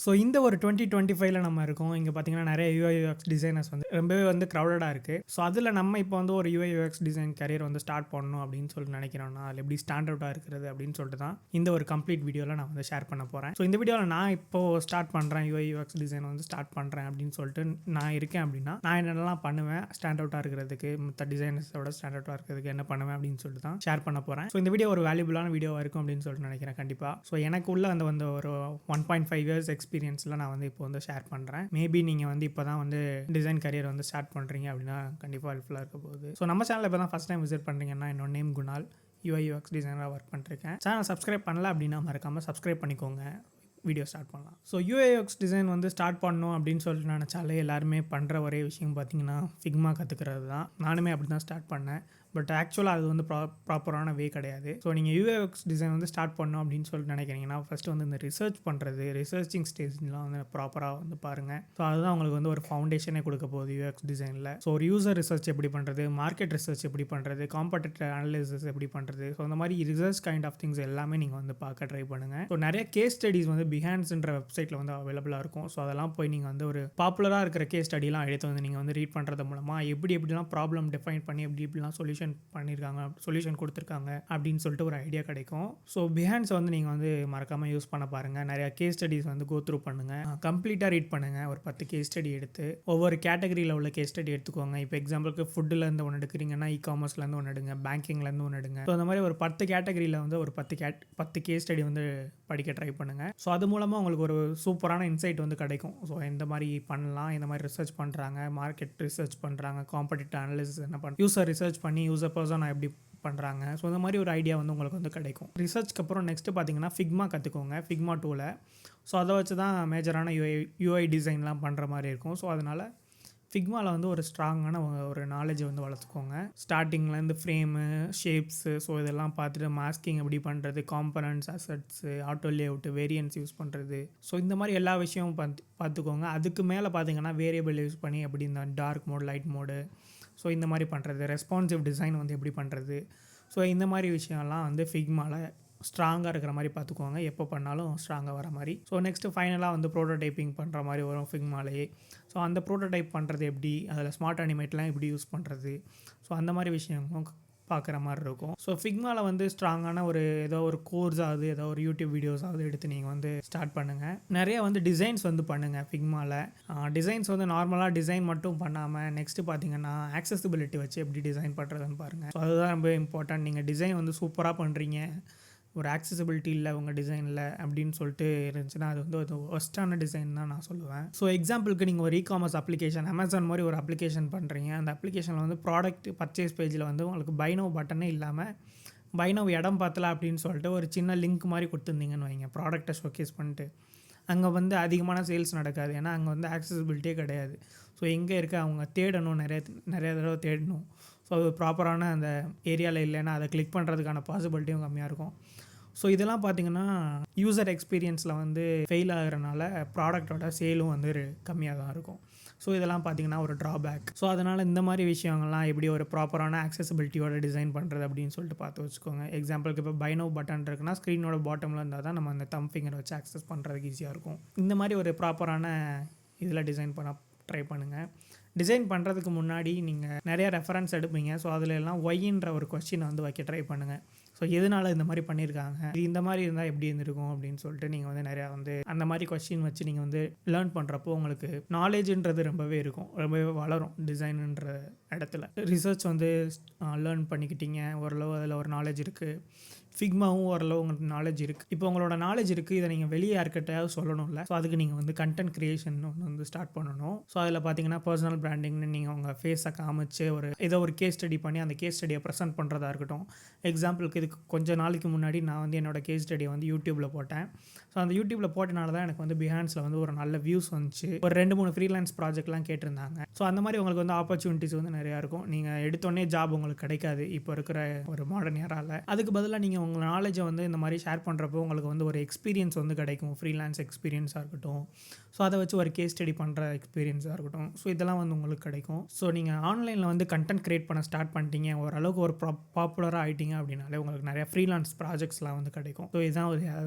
So இந்த ஒரு 2025ல நம்ம இருக்கோம். இங்க பார்த்தீங்கன்னா, நெறைய யூஐ யூஎக்ஸ் டிசைனர்ஸ் வந்து ரொம்பவே வந்து க்ரவுடடா இருக்கு. ஸோ அதில நம்ம இப்போ வந்து ஒரு யூஐ யூஎக்ஸ் டிசைன் கரியர் வந்து ஸ்டார்ட் பண்ணணும் அப்படின்னு சொல்லிட்டு நினைக்கிறோம்னா, அதில எப்படி ஸ்டாண்ட் அவுட்டா இருக்கிறது அப்படின்னு சொல்லிட்டு தான் இந்த ஒரு கம்ப்ளீட் வீடியோல நான் வந்து ஷேர் பண்ண போறேன். ஸோ இந்த வீடியோல நான் இப்போ ஸ்டார்ட் பண்றேன், யூஐ யூஎக்ஸ் டிசைன் வந்து ஸ்டார்ட் பண்றேன் அப்படின்னு சொல்லிட்டு நான் இருக்கேன் அப்படின்னா, நான் என்னென்னலாம் பண்ணுவேன் ஸ்டாண்ட் அவுட்டா இருக்கிறதுக்கு, மத்த டிசைனர்ஸோட ஸ்டாண்ட் அவுட்டா இருக்கிறதுக்கு என்ன பண்ணுவேன் அப்படின்னு சொல்லிட்டு தான் ஷேர் பண்ண போறேன். ஸோ இந்த வீடியோ ஒரு வேல்யூபிளான வீடியோவா இருக்கும் அப்படின்னு சொல்லிட்டு நினைக்கிறேன் கண்டிப்பா. ஸோ எனக்கு உள்ள அந்த வந்து ஒரு 1.5 இயர்ஸ் எக்ஸ்பீரியன்ஸ்ல நான் வந்து இப்போ வந்து ஷேர் பண்ணுறேன். மேபி நீங்கள் வந்து இப்போ தான் வந்து டிசைன் கரியர் வந்து ஸ்டார்ட் பண்ணுறீங்க அப்படின்னா கண்டிப்பாக ஹெல்ப்ஃபுல்லாக இருக்க போகுது. ஸோ நம்ம சேனல் இப்போ தான் ஃபஸ்ட் டைம் விசிட் பண்ணுறீங்கன்னா, என்னோட நேம் குணால், யூஐ யூஎக்ஸ் டிசைனராக ஒர்க் பண்ணிருக்கேன். சேனல் சப்ஸ்கிரைப் பண்ணல அப்படின்னா மறக்காமல் சப்ஸ்கிரைப் பண்ணிக்கோங்க. வீடியோ ஸ்டார்ட் பண்ணலாம். ஸோ யூஐ யூஎக்ஸ் டிசைன் வந்து ஸ்டார்ட் பண்ணணும் அப்படின்னு சொல்லிட்டு நினச்சாலே எல்லாருமே பண்ணுற ஒரே விஷயம் பார்த்தீங்கன்னா ஃபிக்மா கற்றுக்கிறது தான். நானுமே அப்படி தான் ஸ்டார்ட் பண்ணேன். பட் ஆக்சுவலாக அது வந்து ப்ராப்பரான வே கிடையாது. ஸோ நீங்கள் யூஎக்ஸ் டிசைன் வந்து ஸ்டார்ட் பண்ணணும் அப்படின்னு சொல்லிட்டு நினைக்கிறீங்கன்னா, ஃபஸ்ட்டு வந்து இந்த ரிசர்ச் பண்ணுறது, ரிசர்ச்சிங் ஸ்டேஜ்லாம் வந்து ப்ராப்பராக வந்து பாருங்கள். ஸோ அதுதான் உங்களுக்கு வந்து ஒரு ஃபவுண்டேஷனே கொடுக்க போகுது யூஎக்ஸ் டிசைனில். ஸோ ஒரு யூசர் ரிசர்ச் எப்படி பண்ணுறது, மார்க்கெட் ரிசர்ச் எப்படி பண்ணுறது, காம்படிட்டர் அனலிசிஸ் எப்படி பண்ணுறது, ஸோ அந்த மாதிரி ரிசர்ச் கைண்ட் ஆஃப் திங்ஸ் எல்லாமே நீங்கள் வந்து பார்க்க ட்ரை பண்ணுங்கள். ஸோ நிறைய கேஸ் ஸ்டடிஸ் வந்து பிஹான்ஸ்ன்ற வெப்சைட்டில் வந்து அவைலபிளாக இருக்கும். ஸோ அதெல்லாம் போய் நீங்கள் வந்து ஒரு பாப்புலராக இருக்கிற கேஸ் ஸ்டடிலாம் எடுத்து வந்து நீங்கள் வந்து ரீட் பண்ணுறது மூலமாக எப்படிலாம் ப்ராப்ளம் டிஃபைன் பண்ணி எப்படிலாம் சொல்யூஷன் பண்ணியிருக்காங்க, சொல்யூஷன் கொடுத்துருக்காங்க அப்படின்னு சொல்லிட்டு ஒரு ஐடியா கிடைக்கும். ஸோ பிஹான்ஸ் வந்து நீங்கள் வந்து மறக்காமல் யூஸ் பண்ண பாருங்கள். நிறையா கேஸ் ஸ்டடிஸ் வந்து கோ த்ரூ பண்ணுங்கள், கம்ப்ளீட்டாக ரீட் பண்ணுங்கள். ஒரு 10 கேஸ் ஸ்டடி எடுத்து ஒவ்வொரு கேட்டகரியில் உள்ள கேஸ் ஸ்டடி எடுத்துக்கோங்க. இப்போ எக்ஸாம்பிளுக்கு ஃபுட்டுலேருந்து ஒன்று எடுக்கிறீங்கன்னா, இ-காமர்ஸ்லேருந்து ஒன்று எடுங்க, பேங்கிங்லேருந்து ஒன்று எடுங்க. ஸோ அந்த மாதிரி ஒரு 10 கேட்டகரியில் வந்து ஒரு 10 கேஸ் ஸ்டடி வந்து படிக்க ட்ரை பண்ணுங்கள். ஸோ அது மூலமாக உங்களுக்கு ஒரு சூப்பரான இன்சைட் வந்து கிடைக்கும். ஸோ எந்த மாதிரி பண்ணலாம், இந்த மாதிரி ரிசர்ச் பண்ணுறாங்க, மார்க்கெட் ரிசர்ச் பண்ணுறாங்க, காம்படிட்டர் அனலிசிஸ் என்ன பண்ணுறாங்க, யூசர் ரிசர்ச் பண்ணி யூசர் பர்சன் எப்படி பண்ணுறாங்க. ஸோ இந்த மாதிரி ஒரு ஐடியா வந்து உங்களுக்கு வந்து கிடைக்கும். ரிசர்ச்க்கு அப்புறம் நெக்ஸ்ட்டு பார்த்தீங்கன்னா ஃபிக்மா கற்றுக்கோங்க, ஃபிக்மா டூவில். ஸோ அதை வச்சு தான் மேஜரான யூஐ டிசைன்லாம் பண்ணுற மாதிரி இருக்கும். ஸோ அதனால் ஃபிக்மாவில் வந்து ஒரு ஸ்ட்ராங்கான ஒரு நாலேஜை வந்து வளர்த்துக்கோங்க. ஸ்டார்டிங்லேருந்து ஃப்ரேமு, ஷேப்ஸு, ஸோ இதெல்லாம் பார்த்துட்டு மாஸ்கிங் எப்படி பண்ணுறது, components, assets, auto layout, variance use பண்ணுறது, ஸோ இந்த மாதிரி எல்லா விஷயமும் பார்த்துக்கோங்க. அதுக்கு மேலே பார்த்தீங்கன்னா வேரியபிள் யூஸ் பண்ணி எப்படி இந்த dark mode, light mode, so இந்த மாதிரி பண்ணுறது, ரெஸ்பான்சிவ் டிசைன் வந்து எப்படி பண்ணுறது, ஸோ இந்த மாதிரி விஷயம்லாம் வந்து ஃபிக்மாவில் ஸ்ட்ராங்காக இருக்கிற மாதிரி பார்த்துக்கோங்க. எப்போ பண்ணாலும் ஸ்ட்ராங்காக வர மாதிரி. ஸோ நெக்ஸ்ட்டு ஃபைனலாக வந்து ப்ரோட்டோடைப்பிங் பண்ணுற மாதிரி வரும் ஃபிக்மாலேயே. ஸோ அந்த ப்ரோட்டோடைப் பண்ணுறது எப்படி, அதில் ஸ்மார்ட் அனிமேட்லாம் எப்படி யூஸ் பண்ணுறது, ஸோ அந்த மாதிரி விஷயங்களும் பார்க்குற மாதிரி இருக்கும். ஸோ ஃபிக்மாவில் வந்து ஸ்ட்ராங்கான ஏதோ ஒரு கோர்ஸாவது, ஏதோ ஒரு யூடியூப் வீடியோஸாவது எடுத்து நீங்கள் வந்து ஸ்டார்ட் பண்ணுங்கள். நிறைய வந்து டிசைன்ஸ் வந்து பண்ணுங்கள் ஃபிக்மாவில். டிசைன்ஸ் வந்து நார்மலாக டிசைன் மட்டும் பண்ணாமல் நெக்ஸ்ட்டு பார்த்தீங்கன்னா ஆக்சசிபிலிட்டி வச்சு எப்படி டிசைன் பண்ணுறதுன்னு பாருங்கள். ஸோ அதுதான் ரொம்ப இம்பார்ட்டன்ட். நீங்கள் டிசைன் வந்து சூப்பராக பண்ணுறீங்க, ஒரு ஆக்சசிபிலிட்டி இல்லை உங்கள் டிசைனில் அப்படின்னு சொல்லிட்டு இருந்துச்சுன்னா, அது வந்து ஒரு ஒஸ்ட்டான டிசைன் தான் நான் சொல்லுவேன். ஸோ எக்ஸாம்பிளுக்கு நீங்கள் ஒரு இ-காமர்ஸ் அப்ளிகேஷன், அமேசான் மாதிரி ஒரு அப்ளிகேஷன் பண்ணுறீங்க. அந்த அப்ளிகேஷனில் வந்து ப்ராடக்ட் பர்ச்சேஸ் பேஜில் வந்து உங்களுக்கு பை நவ் பட்டனே இல்லாமல், பை நவ் இடம் பார்த்தல அப்படின்னு சொல்லிட்டு ஒரு சின்ன லிங்க் மாதிரி கொடுத்துருந்தீங்கன்னு வைங்க, ப்ராடக்ட்டை ஷோகேஸ் பண்ணிட்டு. அங்கே வந்து அதிகமான சேல்ஸ் நடக்காது. ஏன்னா அங்கே வந்து ஆக்சசிபிலிட்டியே கிடையாது. ஸோ எங்கே இருக்க அவங்க தேடணும், நிறைய தடவை தேடணும். ஸோ அது ப்ராப்பரான அந்த ஏரியாவில் இல்லைன்னா அதை கிளிக் பண்ணுறதுக்கான பாசிபிலிட்டியும் கம்மியாக இருக்கும். ஸோ இதெல்லாம் பார்த்தீங்கன்னா யூசர் எக்ஸ்பீரியன்ஸில் வந்து ஃபெயில் ஆகிறனால ப்ராடக்டோட சேலும் வந்து கம்மியாக தான் இருக்கும். ஸோ இதெல்லாம் பார்த்தீங்கன்னா ஒரு ட்ராபேக். ஸோ அதனால் இந்த மாதிரி விஷயங்கள்லாம் எப்படி ஒரு ப்ராப்பரான ஆக்சசிபிலிட்டியோட டிசைன் பண்ணுறது அப்படின்னு சொல்லிட்டு பார்த்து வச்சுக்கோங்க. எக்ஸாம்பிளுக்கு இப்போ பை நவ் பட்டன் இருக்குன்னா ஸ்க்ரீனோட பாட்டமில் இருந்தால் தான் நம்ம அந்த தம் ஃபிங்கரை வச்சு ஆக்சஸ் பண்ணுறதுக்கு ஈஸியாக இருக்கும். இந்த மாதிரி ஒரு ப்ராப்பரான இதில் டிசைன் பண்ண ட்ரை பண்ணுங்கள். டிசைன் பண்ணுறதுக்கு முன்னாடி நீங்கள் நிறையா ரெஃபரன்ஸ் எடுப்பீங்க. ஸோ அதில் எல்லாம் ஒய்ன்ற ஒரு கொஸ்டினை வந்து வைக்க ட்ரை பண்ணுங்கள். ஸோ எதனால் இந்த மாதிரி பண்ணியிருக்காங்க, இது இந்த மாதிரி இருந்தால் எப்படி இருந்திருக்கும் அப்படின்னு சொல்லிட்டு நீங்கள் வந்து நிறையா வந்து அந்த மாதிரி கொஸ்டின் வச்சு நீங்கள் வந்து லேர்ன் பண்ணுறப்போ உங்களுக்கு நாலேஜுன்றது ரொம்பவே இருக்கும், ரொம்பவே வளரும் டிசைனுன்ற இடத்துல. ரிசர்ச் வந்து லேர்ன் பண்ணிக்கிட்டீங்க, ஓரளவு அதில் ஒரு நாலேஜ் இருக்குது. ஃபிக்மாவும் ஓரளவு உங்களுக்கு நாலேஜ் இருக்குது. இப்போ உங்களோட நாலேஜ் இருக்குது, இதை நீங்கள் வெளியே யார்கிட்டையாவது சொல்லணும்ல. ஸோ அதுக்கு நீங்கள் வந்து கண்டென்ட் கிரியேஷன் ஒன்று வந்து ஸ்டார்ட் பண்ணணும். ஸோ அதில் பார்த்தீங்கன்னா பர்சனல் பிராண்டிங்னு நீங்கள் உங்கள் ஃபேஸை காமிச்சு ஏதோ ஒரு கேஸ் ஸ்டடி பண்ணி அந்த கேஸ் ஸ்டடியை ப்ரெசென்ட் பண்ணுறதா இருக்கட்டும். எக்ஸாம்பிளுக்கு இதுக்கு கொஞ்சம் நாளைக்கு முன்னாடி நான் வந்து என்னோட கேஸ் ஸ்டடியை வந்து யூடியூப்பில் போட்டேன். ஸோ அந்த யூடியூப்பில் போட்டனால தான் எனக்கு வந்து பிஹான்ஸில் வந்து ஒரு நல்ல வியூஸ் வந்துச்சு. ஒரு 2-3 ஃப்ரீலான்ஸ் ப்ராஜெக்ட்லாம் கேட்டிருந்தாங்க. ஸோ அந்த மாதிரி உங்களுக்கு வந்து ஆப்பர்ச்சுனிட்டிஸ் வந்து நிறையா இருக்கும். நீங்கள் எடுத்தோடனே ஜாப் உங்களுக்கு கிடைக்காது இப்போ இருக்கிற ஒரு மாடர்ன் ஏரால. அதுக்கு பதிலாக நீங்கள் உங்கள் நாலேஜை வந்து இந்த மாதிரி ஷேர் பண்ணுறப்போ உங்களுக்கு வந்து ஒரு எக்ஸ்பீரியன்ஸ் வந்து கிடைக்கும். ஃப்ரீலான்ஸ் எக்ஸ்பீரியன்ஸாக இருக்கட்டும், ஸோ அதை வச்சு ஒரு கேஸ் ஸ்டடி பண்ணுற எக்ஸ்பீரியன்ஸாக இருக்கட்டும், ஸோ இதெல்லாம் வந்து உங்களுக்கு கிடைக்கும். ஸோ நீங்கள் ஆன்லைனில் வந்து கண்டென்ட் கிரியேட் பண்ண ஸ்டார்ட் பண்ணிட்டீங்க, ஓரளவுக்கு ஒரு பாப்புலராக ஆகிட்டீங்க அப்படின்னாலே உங்களுக்கு நிறையா ஃப்ரீலான்ஸ் ப்ராஜெக்ட்ஸ்லாம் வந்து கிடைக்கும். ஸோ இதுதான் ஒரு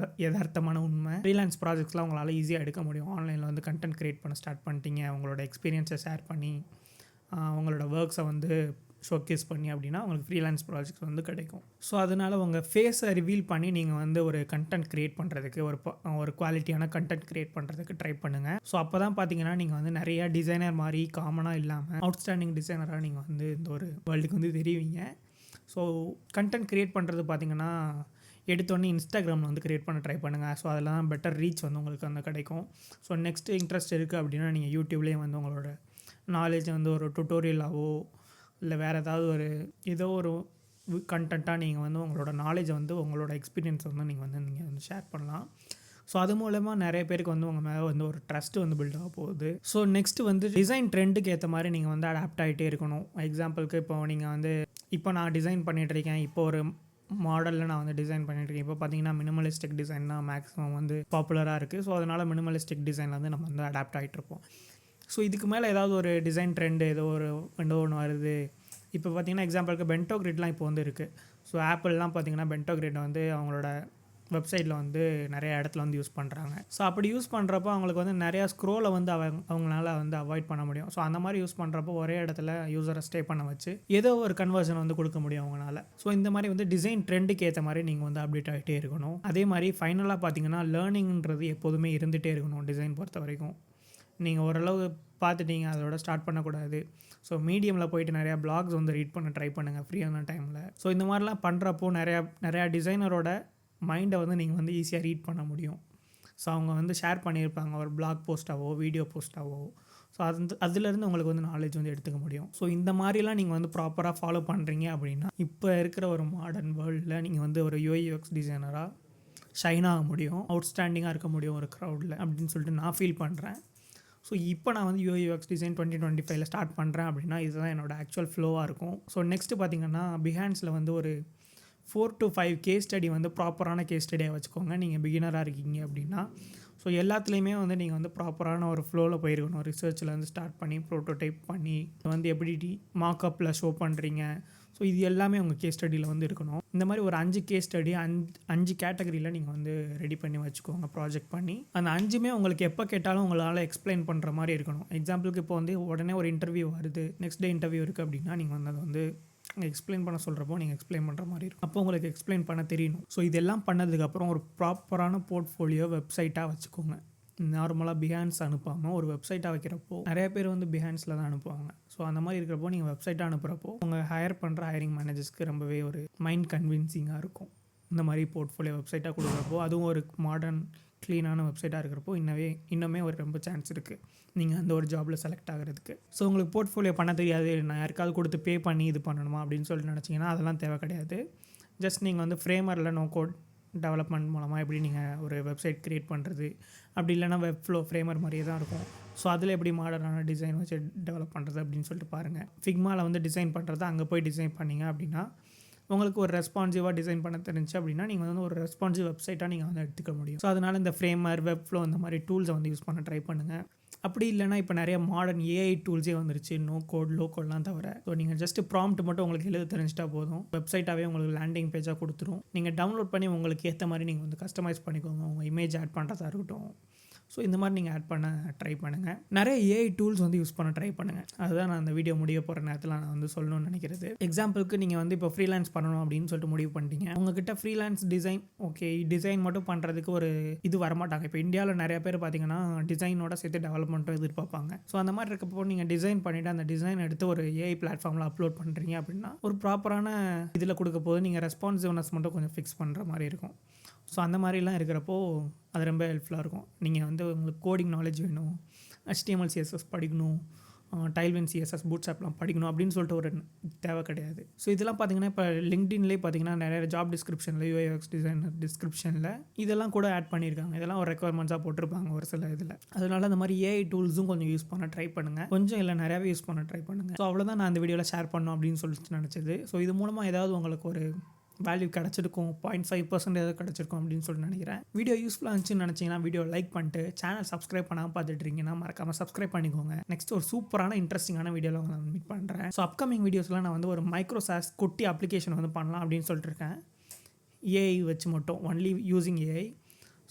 யதார்த்தமான உண்மை. உண்மை. ஃப்ரீலான்ஸ் ப்ராஜெக்ட்ஸ்லாம் உங்களால் ஈஸியாக எடுக்க முடியும். ஆன்லைனில் வந்து கண்டென்ட் க்ரியேட் பண்ண ஸ்டார்ட் பண்ணிட்டீங்க, உங்களோட எக்ஸ்பீரியன்ஸை ஷேர் பண்ணி உங்களோட ஒர்க்ஸை வந்து ஷோகேஸ் பண்ணி அப்படின்னா உங்களுக்கு ஃப்ரீலான்ஸ் ப்ராஜெக்ட்ஸ் வந்து கிடைக்கும். ஸோ அதனால் உங்கள் ஃபேஸை ரிவீல் பண்ணி நீங்கள் வந்து ஒரு கண்டென்ட் க்ரியேட் பண்ணுறதுக்கு ஒரு குவாலிட்டியான கண்டென்ட் க்ரியேட் பண்ணுறதுக்கு ட்ரை பண்ணுங்கள். ஸோ அப்போ தான் பார்த்தீங்கன்னா நீங்கள் வந்து நிறையா டிசைனர் மாதிரி காமனாக இல்லாமல் அவுட்ஸ்டாண்டிங் டிசைனராக நீங்கள் வந்து இந்த ஒரு வேர்ல்டுக்கு வந்து தெரிவிங்க. ஸோ கண்டென்ட் க்ரியேட் பண்ணுறது பார்த்தீங்கன்னா எடுத்தோடனே இன்ஸ்டாகிராமில் வந்து க்ரியேட் பண்ண ட்ரை பண்ணுங்கள். ஸோ அதில் தான் பெட்டர் ரீச் வந்து உங்களுக்கு வந்து கிடைக்கும். ஸோ நெக்ஸ்ட்டு இன்ட்ரெஸ்ட் இருக்குது அப்படின்னா நீங்கள் யூடியூப்லேயே வந்து உங்களோட நாலேஜ் வந்து ஒரு டுட்டோரியலாவோ இல்லை வேறு ஏதாவது ஏதோ ஒரு கண்டென்ட்டாக நீங்கள் வந்து உங்களோட நாலேஜை வந்து உங்களோட எக்ஸ்பீரியன்ஸ் வந்து நீங்கள் வந்து ஷேர் பண்ணலாம். ஸோ அது மூலமாக நிறைய பேருக்கு வந்து உங்கள் மேலே வந்து ஒரு ட்ரஸ்ட்டு வந்து பில்ட் ஆக போகுது. ஸோ நெக்ஸ்ட்டு வந்து டிசைன் ட்ரெண்டுக்கு ஏற்ற மாதிரி நீங்கள் வந்து அடாப்ட் ஆகிட்டே இருக்கணும். எக்ஸாம்பிளுக்கு இப்போ நான் டிசைன் பண்ணிகிட்ருக்கேன், இப்போ ஒரு மாடலில் நான் வந்து டிசைன் பண்ணிகிட்ருக்கேன். இப்போ பார்த்தீங்கன்னா மினிமலிஸ்டிக் டிசைன் தான் மேக்ஸிமம் வந்து பாப்புலராக இருக்குது. ஸோ அதனால் மினிமலிஸ்டிக் டிசைனில் வந்து நம்ம வந்து அடாப்ட் ஆகிட்ருப்போம். ஸோ இதுக்கு மேலே ஏதாவது ஒரு டிசைன் ட்ரெண்டு ஏதோ ஒன்று வருது. இப்போ பார்த்தீங்கன்னா எக்ஸாம்பிளுக்கு பென்டோ கிரிட்லாம் இப்போ வந்து இருக்குது. ஸோ ஆப்பிள்லாம் பார்த்தீங்கன்னா பென்டோ கிரிட் வந்து அவங்களோட வெப்சைட்டில் வந்து நிறைய இடத்துல வந்து யூஸ் பண்ணுறாங்க. ஸோ அப்படி யூஸ் பண்ணுறப்போ அவங்களுக்கு வந்து நிறையா ஸ்க்ரோலை வந்து அவங்களால வந்து அவாய்ட் பண்ண முடியும். ஸோ அந்த மாதிரி யூஸ் பண்ணுறப்போ ஒரே இடத்துல யூஸரை ஸ்டே பண்ண வச்சு ஏதோ ஒரு கன்வர்ஷன் வந்து கொடுக்க முடியும் அவங்களால. ஸோ இந்த மாதிரி வந்து டிசைன் ட்ரெண்டுக்கு ஏற்ற மாதிரி நீங்கள் வந்து அப்டேட் ஆகிட்டே இருக்கணும். அதே மாதிரி ஃபைனலாக பார்த்தீங்கன்னா லேர்னிங்கிறது எப்போதுமே இருந்துகிட்டே இருக்கணும். டிசைன் பொறுத்த வரைக்கும் நீங்கள் ஓரளவு பார்த்துட்டீங்க, அதோட ஸ்டார்ட் பண்ணக்கூடாது. ஸோ மீடியமில் போயிட்டு நிறையா பிளாக்ஸ் வந்து ரீட் பண்ண ட்ரை பண்ணுங்கள் ஃப்ரீயான டைமில். ஸோ இந்த மாதிரிலாம் பண்ணுறப்போ நிறையா டிசைனரோட மைண்டை வந்து நீங்கள் வந்து ஈஸியாக ரீட் பண்ண முடியும். ஸோ அவங்க வந்து ஷேர் பண்ணியிருப்பாங்க ஒரு பிளாக் போஸ்ட்டாவோ வீடியோ போஸ்ட்டாவோ. ஸோ அதுலேருந்து உங்களுக்கு வந்து நாலேஜ் வந்து எடுத்துக்க முடியும். ஸோ இந்த மாதிரிலாம் நீங்கள் வந்து ப்ராப்பராக ஃபாலோ பண்ணுறீங்க அப்படின்னா இப்போ இருக்கிற ஒரு மாடர்ன் வேர்ல்டில் நீங்கள் வந்து ஒரு UI/UX டிசைனராக ஷைன் ஆக முடியும், அவுட்ஸ்டாண்டிங்காக இருக்க முடியும் ஒரு க்ரௌடில் அப்படின்னு சொல்லிட்டு நான் ஃபீல் பண்ணுறேன். ஸோ இப்போ நான் வந்து UI/UX டிசைன் 2025 ஸ்டார்ட் பண்ணுறேன் அப்படின்னா இதுதான் என்னோடய ஆக்சுவல் ஃப்ளோவாக இருக்கும். ஸோ நெக்ஸ்ட்டு பார்த்திங்கன்னா பிஹான்ஸில் வந்து ஒரு 4 to 5 கேஸ் ஸ்டடி வந்து ப்ராப்பரான கேஸ் ஸ்டடியாக வச்சுக்கோங்க நீங்கள் பிகினராக இருக்கீங்க அப்படின்னா. ஸோ எல்லாத்துலேயுமே வந்து நீங்கள் வந்து ப்ராப்பரான ஒரு ஃப்ளோவில் போயிருக்கணும். ரிசர்ச்சில் வந்து ஸ்டார்ட் பண்ணி ப்ரோட்டோடைப் பண்ணி வந்து எப்படி மார்க்கப்பில் ஷோ பண்ணுறீங்க. ஸோ இது எல்லாமே உங்கள் கேஸ் ஸ்டடியில் வந்து இருக்கணும். இந்த மாதிரி ஒரு 5 கேஸ் ஸ்டடி 5 கேட்டகரியில் நீங்கள் வந்து ரெடி பண்ணி வச்சுக்கோங்க ப்ராஜெக்ட் பண்ணி. அந்த 5மே உங்களுக்கு எப்போ கேட்டாலும் உங்களால் எக்ஸ்பிளைன் பண்ணுற மாதிரி இருக்கணும். எக்ஸாம்பிளுக்கு இப்போ வந்து உடனே ஒரு இன்டர்வியூ வருது, நெக்ஸ்ட் டே இன்டர்வியூ இருக்குது அப்படின்னா நீங்கள் வந்து அதை வந்து எக்ஸ்பிளைன் பண்ண சொல்கிறப்போ நீங்கள் எக்ஸ்பிளைன் பண்ணுற மாதிரி இருக்கும். அப்போ உங்களுக்கு எக்ஸ்பிளைன் பண்ண தெரியணும். ஸோ இதெல்லாம் பண்ணதுக்கப்புறம் ஒரு ப்ராப்பரான போர்ட்ஃபோலியோ வெப்சைட்டாக வச்சுக்கோங்க. நார்மலாக பிஹான்ஸ் அனுப்பாமல் ஒரு வெப்சைட்டாக வைக்கிறப்போ நிறைய பேர் வந்து பிஹான்ஸில் தான் அனுப்புவாங்க. ஸோ அந்த மாதிரி இருக்கிறப்போ நீங்கள் வெப்சைட்டாக அனுப்புகிறப்போ உங்கள் ஹையர் பண்ணுற ஹையரிங் மேனேஜர்ஸ்க்கு ரொம்பவே ஒரு மைண்ட் கன்வின்சிங்காக இருக்கும். இந்த மாதிரி போர்ட்ஃபோலியோ வெப்சைட்டாக கொடுக்குறப்போ அதுவும் ஒரு மாடர்ன் க்ளீனான வெப்சைட்டாக இருக்கிறப்போ இன்னுமே ஒரு ரொம்ப சான்ஸ் இருக்குது நீங்கள் அந்த ஒரு ஜாபில் செலக்ட் ஆகிறதுக்கு. ஸோ உங்களுக்கு போர்ட்ஃபோலியோ பண்ண தெரியாது, நான் யாருக்காவது கொடுத்து பே பண்ணி இது பண்ணணுமா அப்படின்னு சொல்லிட்டு நினச்சிங்கன்னா அதெல்லாம் தேவை கிடையாது. ஜஸ்ட் நீங்கள் வந்து ஃப்ரேமரில் நோ கோட் டெவலப்மெண்ட் மூலமாக எப்படி நீங்கள் ஒரு வெப்சைட் க்ரியேட் பண்ணுறது, அப்படி இல்லைனா வெப் ஃப்ளோ ஃப்ரேமர் மாதிரியே தான் இருக்கும். ஸோ அதில் எப்படி மாடர்னான டிசைன் வச்சு டெவலப் பண்ணுறது அப்படின்னு சொல்லிட்டு பாருங்கள். ஃபிக்மாவில் வந்து டிசைன் பண்ணுறது அங்கே போய் டிசைன் பண்ணிங்க அப்படின்னா உங்களுக்கு ஒரு ரெஸ்பான்சிவாக டிசைன் பண்ண தெரிஞ்சு அப்படின்னா நீங்கள் வந்து ஒரு ரெஸ்பான்சிவ் வெப்சைட்டாக நீங்கள் வந்து எடுத்துக்க முடியும். ஸோ அதனால் இந்த ஃப்ரேமர் வெப் ஃப்ளோ இந்த மாதிரி டூல்ஸை வந்து யூஸ் பண்ண ட்ரை பண்ணுங்கள். அப்படி இல்லைனா இப்போ நிறைய மாடர்ன் AI டூல்ஸே வந்துருச்சு, நோ கோட் லோ கோட்லாம் தவிர. ஸோ நீங்கள் ஜஸ்ட் ப்ராம்ப்ட் மட்டும் உங்களுக்கு எழுத தெரிஞ்சிட்டா போதும், வெப்சைட்டாகவே உங்களுக்கு லேண்டிங் பேஜாக கொடுத்துரும். நீங்கள் டவுன்லோட் பண்ணி உங்களுக்கு ஏற்ற மாதிரி நீங்கள் வந்து கஸ்டமைஸ் பண்ணிக்கோங்க, உங்கள் இமேஜ் ஆட் பண்ணுறதா இருக்கட்டும். ஸோ இந்த மாதிரி நீங்கள் ஆட் பண்ண ட்ரை பண்ணுங்கள். நிறைய AI டூல்ஸ் வந்து யூஸ் பண்ண ட்ரை பண்ணுங்கள். அதுதான் நான் அந்த வீடியோ முடிய போகிற நேரத்தில் நான் வந்து சொல்லணும்னு நினைக்கிறது. எக்ஸாம்பிளுக்கு நீங்கள் வந்து இப்போ ஃப்ரீலான்ஸ் பண்ணணும் அப்படின்னு சொல்லிட்டு முடிவு பண்ணிட்டீங்க. உங்ககிட்ட ஃப்ரீலான்ஸ் டிசைன் டிசைன் மட்டும் பண்ணுறதுக்கு ஒரு இது வரமாட்டாங்க. இப்போ இந்தியாவில் நிறைய பேர் பார்த்தீங்கன்னா டிசைனோட சேர்த்து டெவலப்மெண்ட்டும் எதிர்பார்ப்பாங்க. ஸோ அந்த மாதிரி இருக்கப்போ நீங்கள் டிசைன் பண்ணிவிட்டு அந்த டிசைன் எடுத்து ஒரு AI பிளாட்ஃபார்மில் அப்லோட் பண்ணுறீங்க அப்படின்னா ஒரு ப்ராப்பரான இதில் கொடுக்க போது நீங்கள் ரெஸ்பான்சிவ்னஸ் மட்டும் கொஞ்சம் ஃபிக்ஸ் பண்ணுற மாதிரி இருக்கும். ஸோ அந்த மாதிரிலாம் இருக்கிறப்போ அது ரொம்ப ஹெல்ப்ஃபுல்லாக இருக்கும். நீங்கள் வந்து உங்களுக்கு கோடிங் நாலேஜ் வேணும், HTML CSS படிக்கணும், டைல்வின் CSS பூட்ஸ்ட்ராப்லாம் படிக்கணும் அப்படின்னு சொல்லிட்டு ஒரு தேவை கிடையாது. ஸோ இதெல்லாம் பார்த்தீங்கன்னா இப்போ லிங்க்டின்லேயே பார்த்தீங்கன்னா நிறைய ஜாப் டிஸ்கிரிப்ஷனில் UI/UX டிசைனர் டிஸ்கிரிப்ஷனில் இதெல்லாம் கூட ஆட் பண்ணியிருக்காங்க. இதெல்லாம் ஒரு ரெக்குவயர்மெண்ட்ஸாக போட்டிருப்பாங்க ஒரு சில இதில். அதனால அந்த மாதிரி AI டூல்ஸும் கொஞ்சம் யூஸ் பண்ண ட்ரை பண்ணுங்கள். கொஞ்சம் இல்லை நிறையாவே யூஸ் பண்ண ட்ரை பண்ணுங்கள். ஸோ அவ்வளோதான் நான் அந்த வீடியோவில் ஷேர் பண்ணணும் அப்படின்னு சொல்லிட்டு நினச்சது. ஸோ இது மூலமாக ஏதாவது உங்களுக்கு ஒரு வேல்யூ கிடச்சிருக்கும், 0.5% ஏதாவது கிடச்சிருக்கும் அப்படின்னு சொல்லிட்டு நினைக்கிறேன். வீடியோ யூஸ்ஃபுல்லாக இருந்துச்சுன்னு நினச்சிங்கன்னா வீடியோ லைக் பண்ணிட்டு சேனல் சப்ஸ்கிரைப் பண்ணாமல் பார்த்துட்ருக்கீங்கன்னா மறக்காமல் சப்ஸ்கிரைப் பண்ணிக்கோங்க. நெக்ஸ்ட் ஒரு சூப்பரான இன்ட்ரெஸ்டிங்கான வீடியோவில் உங்களை மீட் பண்ணுறேன். ஸோ அப்கமிங் வீடியோஸில் நான் வந்து ஒரு மைக்ரோசாஸ் குட்டி அப்ளிகேஷன் வந்து பண்ணலாம் அப்படின்னு சொல்லிட்டு இருக்கேன். AI வச்சு மட்டும், ஒன்லி யூஸிங் AI.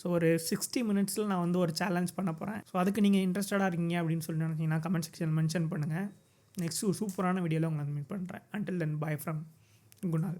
ஸோ ஒரு 60 மினிட்ஸில் நான் வந்து ஒரு சேலஞ்ச் பண்ண போகிறேன். ஸோ அதுக்கு நீங்கள் இன்ட்ரெஸ்டடாக இருக்கீங்க அப்படின்னு சொல்லி நினச்சிங்கன்னா கமெண்ட் செக்ஷன் மென்ஷன் பண்ணுங்கள். நெக்ஸ்ட் சூப்பரான வீடியோவில் உங்களை மீட் பண்ணுறேன். Until then by from Kunal.